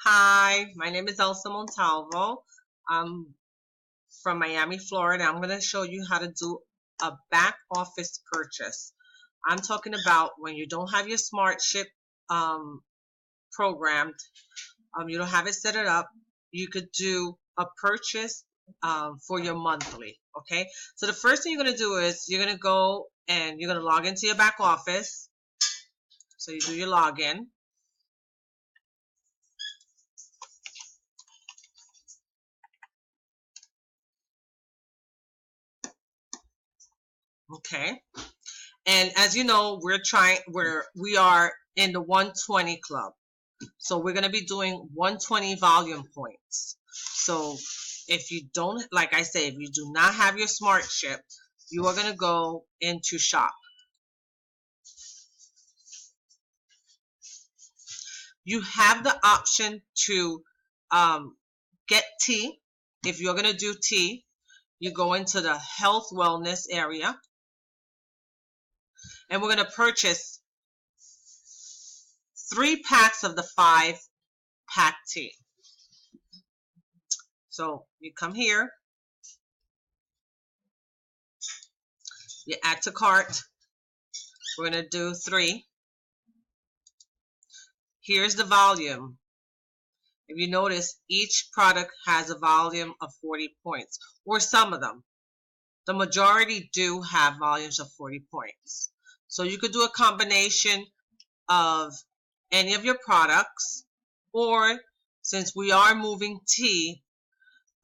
Hi, my name is Elsa Montalvo. I'm from Miami, Florida. I'm going to show you how to do a back office purchase. I'm talking about when you don't have your SmartShip programmed, you don't have it set it up, you could do a purchase for your monthly. Okay, so the first thing you're going to do is you're going to go and you're going to log into your back office. So you do your login. Okay. And as you know, we are in the 120 club. So we're going to be doing 120 volume points. So if you don't, like I say, if you do not have your SmartShip, you are going to go into shop. You have the option to get tea. If you're going to do tea, you go into the health wellness area. And we're going to purchase 3 packs of the 5-pack tea. So you come here, you add to cart. We're going to do 3. Here's the volume. If you notice, each product has a volume of 40 points, or some of them. The majority do have volumes of 40 points. So you could do a combination of any of your products, or since we are moving tea,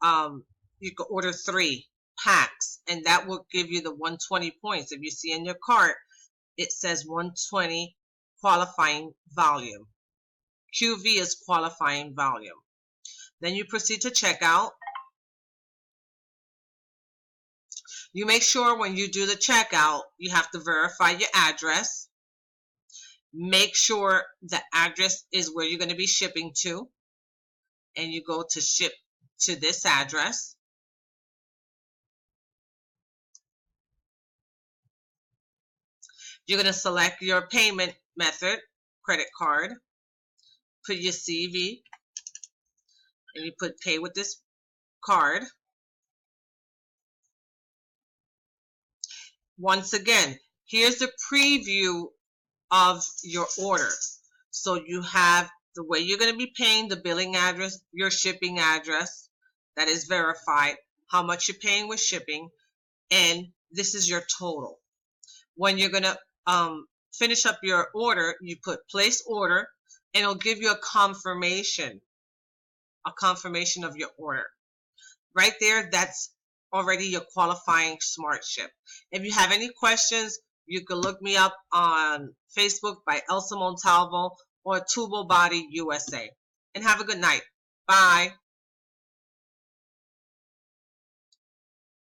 you could order 3 packs, and that will give you the 120 points. If you see in your cart, it says 120 qualifying volume. QV is qualifying volume. Then you proceed to checkout. You make sure when you do the checkout, you have to verify your address. Make sure the address is where you're going to be shipping to, and you go to ship to this address. You're going to select your payment method, credit card, put your CV, and you put pay with this card. Once again, here's the preview of your order. So you have the way you're going to be paying, the billing address, your shipping address that is verified, how much you're paying with shipping, and this is your total. When you're going to finish up your order, you put place order, and it'll give you a confirmation of your order. Right there, that's already your qualifying SmartShip. If you have any questions, you can look me up on Facebook by Elsa Montalvo or Tubo Body USA. And have a good night. Bye.